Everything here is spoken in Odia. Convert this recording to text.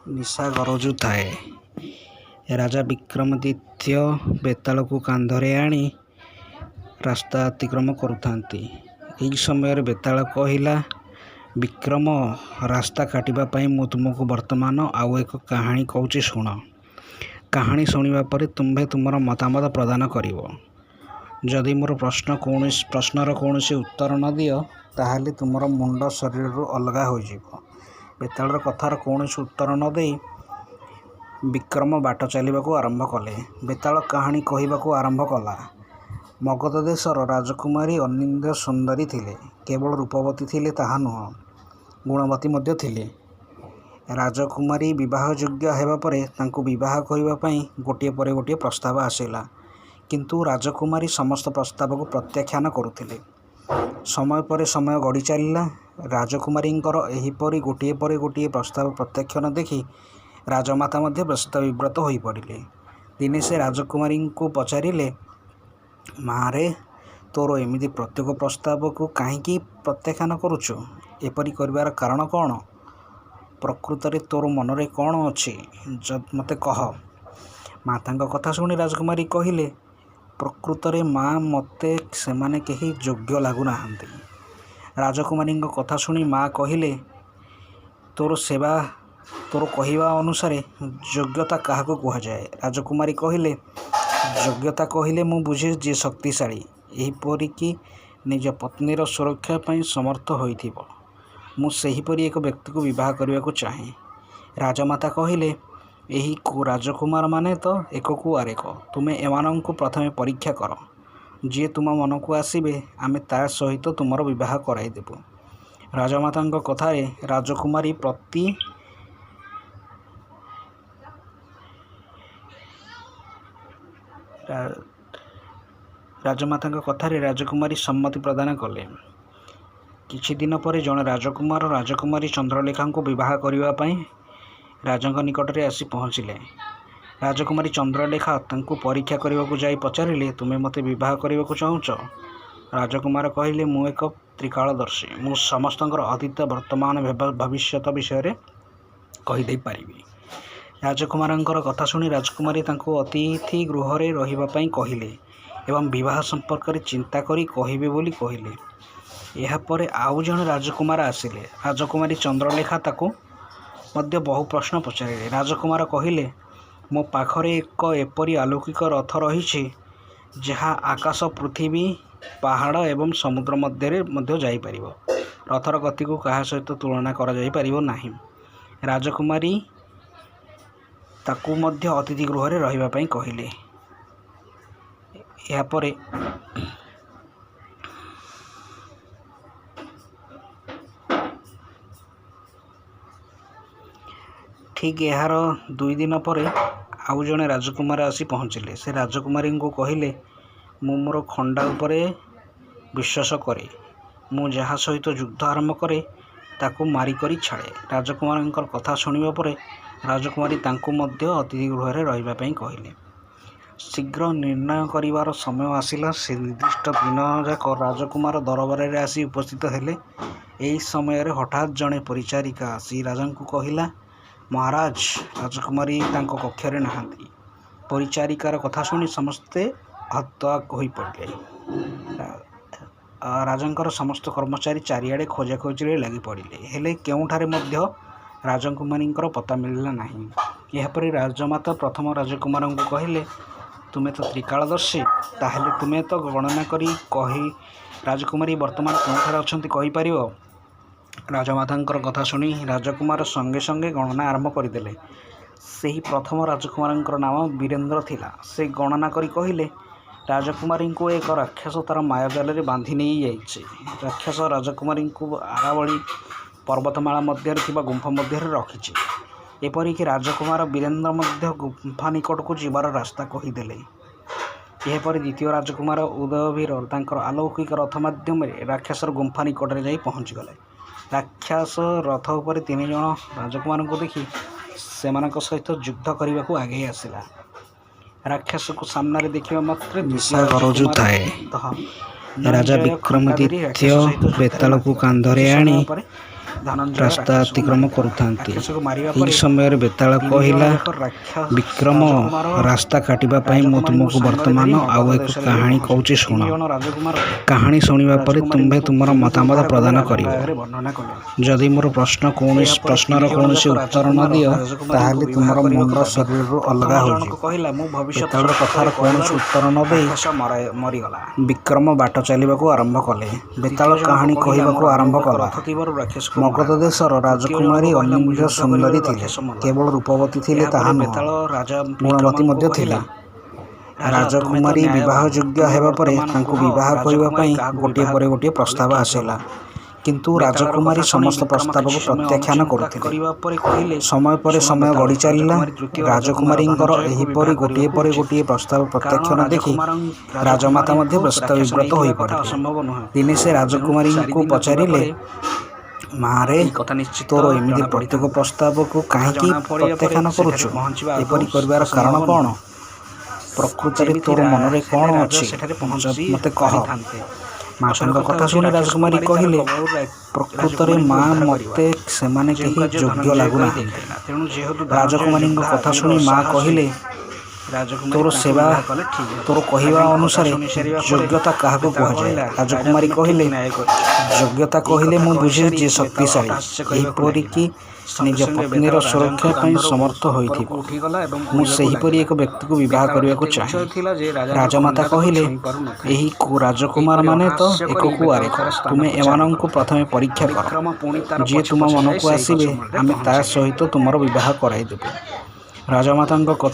ନିଶା ଗରଜୁଥାଏ। ରାଜା ବିକ୍ରମାଦିତ୍ୟ ବେତାଳକୁ କାନ୍ଧରେ ଆଣି ରାସ୍ତା ଅତିକ୍ରମ କରୁଥାନ୍ତି। ଏହି ସମୟରେ ବେତାଳ କହିଲା, ବିକ୍ରମ, ରାସ୍ତା କାଟିବା ପାଇଁ ମୁଁ ତୁମକୁ ବର୍ତ୍ତମାନ ଆଉ ଏକ କାହାଣୀ କହୁଛି, ଶୁଣ। କାହାଣୀ ଶୁଣିବା ପରେ ତୁମ୍ଭେ ତୁମର ମତାମତ ପ୍ରଦାନ କରିବ। ଯଦି ମୋର ପ୍ରଶ୍ନର କୌଣସି ଉତ୍ତର ନ ଦିଅ, ତାହେଲେ ତୁମର ମୁଣ୍ଡ ଶରୀରରୁ ଅଲଗା ହୋଇଯିବ। ବେତାଳର କଥାର କୌଣସି ଉତ୍ତର ନ ଦେଇ ବିକ୍ରମ ବାଟ ଚାଲିବାକୁ ଆରମ୍ଭ କଲେ। ବେତାଳ କାହାଣୀ କହିବାକୁ ଆରମ୍ଭ କଲା। ମଗଧ ଦେଶର ରାଜକୁମାରୀ ଅନିନ୍ଦ୍ୟ ସୁନ୍ଦରୀ ଥିଲେ। କେବଳ ରୂପବତୀ ଥିଲେ ତାହା ନୁହଁ, ଗୁଣବତୀ ମଧ୍ୟ ଥିଲେ। ରାଜକୁମାରୀ ବିବାହଯୋଗ୍ୟ ହେବା ପରେ ତାଙ୍କୁ ବିବାହ କରିବା ପାଇଁ ଗୋଟିଏ ପରେ ଗୋଟିଏ ପ୍ରସ୍ତାବ ଆସିଲା। କିନ୍ତୁ ରାଜକୁମାରୀ ସମସ୍ତ ପ୍ରସ୍ତାବକୁ ପ୍ରତ୍ୟାଖ୍ୟାନ କରୁଥିଲେ। ସମୟ ପରେ ସମୟ ଗଡ଼ି ଚାଲିଲା। ରାଜକୁମାରୀଙ୍କର ଏହିପରି ଗୋଟିଏ ପରେ ଗୋଟିଏ ପ୍ରସ୍ତାବ ପ୍ରତ୍ୟାଖ୍ୟାନ ଦେଖି ରାଜମାତା ମଧ୍ୟ ବ୍ୟସ୍ତବିବ୍ରତ ହୋଇପଡ଼ିଲେ। ଦିନେ ସେ ରାଜକୁମାରୀଙ୍କୁ ପଚାରିଲେ, ମାରେ, ତୋର ଏମିତି ପ୍ରତ୍ୟେକ ପ୍ରସ୍ତାବକୁ କାହିଁକି ପ୍ରତ୍ୟାଖ୍ୟାନ କରୁଛୁ? ଏପରି କରିବାର କାରଣ କ'ଣ? ପ୍ରକୃତରେ ତୋର ମନରେ କ'ଣ ଅଛି, ମୋତେ କହ। ମାତାଙ୍କ କଥା ଶୁଣି ରାଜକୁମାରୀ କହିଲେ, ପ୍ରକୃତରେ ମା, ମୋତେ ସେମାନେ କେହି ଯୋଗ୍ୟ ଲାଗୁନାହାନ୍ତି। ରାଜକୁମାରୀଙ୍କ କଥା ଶୁଣି ମା କହିଲେ, ତୋର କହିବା ଅନୁସାରେ ଯୋଗ୍ୟତା କାହାକୁ କୁହାଯାଏ? ରାଜକୁମାରୀ କହିଲେ, ଯୋଗ୍ୟତା କହିଲେ ମୁଁ ବୁଝେ ଯିଏ ଶକ୍ତିଶାଳୀ, ଏହିପରିକି ନିଜ ପତ୍ନୀର ସୁରକ୍ଷା ପାଇଁ ସମର୍ଥ ହୋଇଥିବ। ମୁଁ ସେହିପରି ଏକ ବ୍ୟକ୍ତିକୁ ବିବାହ କରିବାକୁ ଚାହେଁ। ରାଜମାତା କହିଲେ, ଏହି ରାଜକୁମାରମାନେ ତ ଏକକୁ ଆରେକ। ତୁମେ ଏମାନଙ୍କୁ ପ୍ରଥମେ ପରୀକ୍ଷା କର। ଯିଏ ତୁମ ମନକୁ ଆସିବେ, ଆମେ ତା ସହିତ ତୁମର ବିବାହ କରାଇଦେବୁ। ରାଜମାତାଙ୍କ କଥାରେ ରାଜକୁମାରୀ ସମ୍ମତି ପ୍ରଦାନ କଲେ। କିଛି ଦିନ ପରେ ଜଣେ ରାଜକୁମାର ରାଜକୁମାରୀ ଚନ୍ଦ୍ରଲେଖାଙ୍କୁ ବିବାହ କରିବା ପାଇଁ ରାଜାଙ୍କ ନିକଟରେ ଆସି ପହଞ୍ଚିଲେ। ରାଜକୁମାରୀ ଚନ୍ଦ୍ରଲେଖା ତାଙ୍କୁ ପରୀକ୍ଷା କରିବାକୁ ଯାଇ ପଚାରିଲେ, ତୁମେ ମୋତେ ବିବାହ କରିବାକୁ ଚାହୁଁଛ? ରାଜକୁମାର କହିଲେ, ମୁଁ ଏକ ତ୍ରିକାଳଦର୍ଶୀ। ମୁଁ ସମସ୍ତଙ୍କର ଅତୀତ, ବର୍ତ୍ତମାନ, ଭବିଷ୍ୟତ ବିଷୟରେ କହିଦେଇପାରିବି। ରାଜକୁମାରଙ୍କର କଥା ଶୁଣି ରାଜକୁମାରୀ ତାଙ୍କୁ ଅତିଥି ଗୃହରେ ରହିବା ପାଇଁ କହିଲେ ଏବଂ ବିବାହ ସମ୍ପର୍କରେ ଚିନ୍ତା କରି କହିବେ ବୋଲି କହିଲେ। ଏହାପରେ ଆଉ ଜଣେ ରାଜକୁମାର ଆସିଲେ। ରାଜକୁମାରୀ ଚନ୍ଦ୍ରଲେଖା ତାକୁ ମଧ୍ୟ ବହୁ ପ୍ରଶ୍ନ ପଚାରିଲେ। ରାଜକୁମାର କହିଲେ, ମୋ ପାଖରେ ଏକ ଏପରି ଅଲୌକିକ ରଥ ରହିଛି, ଯାହା ଆକାଶ, ପୃଥିବୀ, ପାହାଡ଼ ଏବଂ ସମୁଦ୍ର ମଧ୍ୟରେ ମଧ୍ୟ ଯାଇପାରିବ। ରଥର ଗତିକୁ କାହା ସହିତ ତୁଳନା କରାଯାଇପାରିବ ନାହିଁ। ରାଜକୁମାରୀ ତାକୁ ମଧ୍ୟ ଅତିଥି ଗୃହରେ ରହିବା ପାଇଁ କହିଲେ। ଏହାପରେ ଠିକ୍ ଏହାର 2 ଦିନ ପରେ ଆଉ ଜଣେ ରାଜକୁମାର ଆସି ପହଞ୍ଚିଲେ। ସେ ରାଜକୁମାରୀଙ୍କୁ କହିଲେ, ମୁଁ ମୋର ଖଣ୍ଡା ଉପରେ ବିଶ୍ୱାସ କରେ। ମୁଁ ଯାହା ସହିତ ଯୁଦ୍ଧ ଆରମ୍ଭ କରେ, ତାକୁ ମାରିକରି ଛାଡ଼େ। ରାଜକୁମାରଙ୍କର କଥା ଶୁଣିବା ପରେ ରାଜକୁମାରୀ ତାଙ୍କୁ ମଧ୍ୟ ଅତିଥି ଗୃହରେ ରହିବା ପାଇଁ କହିଲେ। ଶୀଘ୍ର ନିର୍ଣ୍ଣୟ କରିବାର ସମୟ ଆସିଲା। ସେ ନିର୍ଦ୍ଦିଷ୍ଟ ଦିନଯାକ ରାଜକୁମାର ଦରବାରରେ ଆସି ଉପସ୍ଥିତ ହେଲେ। ଏହି ସମୟରେ ହଠାତ୍ ଜଣେ ପରିଚାରିକା ଆସି ରାଜାଙ୍କୁ କହିଲା, ମହାରାଜ, ରାଜକୁମାରୀ ତାଙ୍କ କକ୍ଷରେ ନାହାନ୍ତି। ପରିଚାରିକାର କଥା ଶୁଣି ସମସ୍ତେ ହତବାକ୍ ହୋଇପଡ଼ିଲେ। ରାଜାଙ୍କର ସମସ୍ତ କର୍ମଚାରୀ ଚାରିଆଡ଼େ ଖୋଜାଖୋଜିରେ ଲାଗିପଡ଼ିଲେ, ହେଲେ କେଉଁଠାରେ ମଧ୍ୟ ରାଜକୁମାରୀଙ୍କର ପତ୍ତା ମିଳିଲା ନାହିଁ। ଏହାପରେ ରାଜମାତା ପ୍ରଥମ ରାଜକୁମାରଙ୍କୁ କହିଲେ, ତୁମେ ତ ତ୍ରିକାଳଦର୍ଶୀ, ତାହେଲେ ତୁମେ ତ ଗଣନା କରି ରାଜକୁମାରୀ ବର୍ତ୍ତମାନ କେଉଁଠାରେ ଅଛନ୍ତି କହିପାରିବ? ରାଜମାତାଙ୍କର କଥା ଶୁଣି ରାଜକୁମାର ସଙ୍ଗେ ସଙ୍ଗେ ଗଣନା ଆରମ୍ଭ କରିଦେଲେ। ସେହି ପ୍ରଥମ ରାଜକୁମାରଙ୍କର ନାମ ବୀରେନ୍ଦ୍ର ଥିଲା। ସେ ଗଣନା କରି କହିଲେ, ରାଜକୁମାରୀଙ୍କୁ ଏକ ରାକ୍ଷସ ତାର ମାୟାଜାଲରେ ବାନ୍ଧି ନେଇଯାଇଛି। ରାକ୍ଷସ ରାଜକୁମାରୀଙ୍କୁ ଆରାବଳୀ ପର୍ବତମାଳା ମଧ୍ୟରେ ଥିବା ଗୁମ୍ଫା ମଧ୍ୟରେ ରଖିଛି। ଏପରିକି ରାଜକୁମାର ବୀରେନ୍ଦ୍ର ମଧ୍ୟ ଗୁମ୍ଫା ନିକଟକୁ ଯିବାର ରାସ୍ତା କହିଦେଲେ। ଏହାପରେ ଦ୍ୱିତୀୟ ରାଜକୁମାର ଉଦୟଭୀର ତାଙ୍କର ଅଲୌକିକ ରଥ ମାଧ୍ୟମରେ ରାକ୍ଷସର ଗୁମ୍ଫା ନିକଟରେ ଯାଇ ପହଞ୍ଚିଗଲେ। ରାକ୍ଷସ ରଥ ଉପରେ 3 ଜଣ ରାଜକୁମାରଙ୍କୁ ଦେଖି ସେମାନଙ୍କ ସହିତ ଯୁଦ୍ଧ କରିବାକୁ ଆଗେଇ ଆସିଲା। ରାକ୍ଷସକୁ ସାମ୍ନାରେ ଦେଖିବା ମାତ୍ରେ ନିଶା ଗରଜୁଥାଏ। ରାଜା ବିକ୍ରମାଦିତ୍ୟ ବେତାଳକୁ କାନ୍ଧରେ ଆଣି ରାସ୍ତା ଅତିକ୍ରମ କରୁଥାନ୍ତି। ଏହି ସମୟରେ ବେତାଳ କହିଲା, ବିକ୍ରମ, ରାସ୍ତା କାଟିବା ପାଇଁ ମୁଁ ତୁମକୁ ବର୍ତ୍ତମାନ ଆଉ ଏକ କାହାଣୀ କହୁଛି, ଶୁଣ। କାହାଣୀ ଶୁଣିବା ପରେ ତୁମ୍ଭେ ତୁମର ମତାମତ ପ୍ରଦାନ କରିବ। ଯଦି ମୋର ପ୍ରଶ୍ନର କୌଣସି ଉତ୍ତର ନ ଦିଅ, ତାହେଲେ ତୁମର ମୁଣ୍ଡ ଶରୀରରୁ ଅଲଗା ହୋଇଯିବ। ବେତାଳର କଥାର କୌଣସି ଉତ୍ତର ନ ଦେଇ ବିକ୍ରମ ବାଟ ଚାଲିବାକୁ ଆରମ୍ଭ କଲେ। ବେତାଳ କାହାଣୀ କହିବାକୁ ଆରମ୍ଭ କଲା। ମଗଧ ଦେଶର ରାଜକୁମାରୀ ଅନିନ୍ଦ୍ୟ ସୁନ୍ଦରୀ ଥିଲେ। କେବଳ ରୂପବତୀ ଥିଲେ ତାହା ନୁହେଁ, ଗୁଣବତୀ ମଧ୍ୟ ଥିଲେ। ରାଜକୁମାରୀ ବିବାହ ଯୋଗ୍ୟ ହେବା ପରେ ତାଙ୍କୁ ବିବାହ କରିବା ପାଇଁ ଗୋଟିଏ ପରେ ଗୋଟିଏ ପ୍ରସ୍ତାବ ଆସିଲା, କିନ୍ତୁ ରାଜକୁମାରୀ ସମସ୍ତ ପ୍ରସ୍ତାବକୁ ପ୍ରତ୍ୟାଖ୍ୟାନ କରୁଥିଲେ। ସମୟ ପରେ ସମୟ ଗଡ଼ି ଚାଲିଲା। ରାଜକୁମାରୀଙ୍କର ଏହିପରି ଗୋଟିଏ ପରେ ଗୋଟିଏ ପ୍ରସ୍ତାବ ପ୍ରତ୍ୟାଖ୍ୟାନ ଦେଖି ରାଜମାତା ମଧ୍ୟ ବିବ୍ରତ ହୋଇପଡ଼ିଲେ। ଦିନେ ସେ ରାଜକୁମାରୀଙ୍କୁ ପଚାରିଲେ, ମାରେ, ତୋର ଏମିତି ପ୍ରତ୍ୟେକ ପ୍ରସ୍ତାବକୁ କାହିଁକି ପ୍ରତ୍ୟାଖ୍ୟାନ କରୁଛୁ? ଏପରି କରିବାର କାରଣ କ'ଣ? ପ୍ରକୃତରେ ତୋର ମନରେ କ'ଣ ଅଛି, ମୋତେ କହ। ମାତାଙ୍କ କଥା ଶୁଣି ରାଜକୁମାରୀ କହିଲେ, ପ୍ରକୃତରେ ମା, ମୋତେ ସେମାନେ କେହି ଯୋଗ୍ୟ ଲାଗୁନାହାନ୍ତି। ରାଜକୁମାରୀଙ୍କ କଥା ଶୁଣି ମା କହିଲେ, ତୋର କହିବା ଅନୁସାରେ ଯୋଗ୍ୟତା କାହାକୁ କୁହାଯାଏ? ରାଜକୁମାରୀ କହିଲେ, ଯୋଗ୍ୟତା କହିଲେ ମୁଁ ବୁଝେ ଯିଏ ଶକ୍ତିଶାଳୀ, ଏପରିକି ନିଜ ପତ୍ନୀର ସୁରକ୍ଷା ପାଇଁ ସମର୍ଥ ହୋଇଥିବ। ମୁଁ ସେହିପରି ଏକ ବ୍ୟକ୍ତିକୁ ବିବାହ କରିବାକୁ ଚାହେଁ। ରାଜମାତା କହିଲେ, ଏହି ରାଜକୁମାରମାନେ ତ ଏକ କୁଆରେଖ। ତୁମେ ଏମାନଙ୍କୁ ପ୍ରଥମେ ପରୀକ୍ଷା କର। ଯିଏ ତୁମ ମନକୁ ଆସିବେ, ଆମେ ତା ସହିତ ତୁମର ବିବାହ କରାଇଦେବୁ। ରାଜମାତାଙ୍କ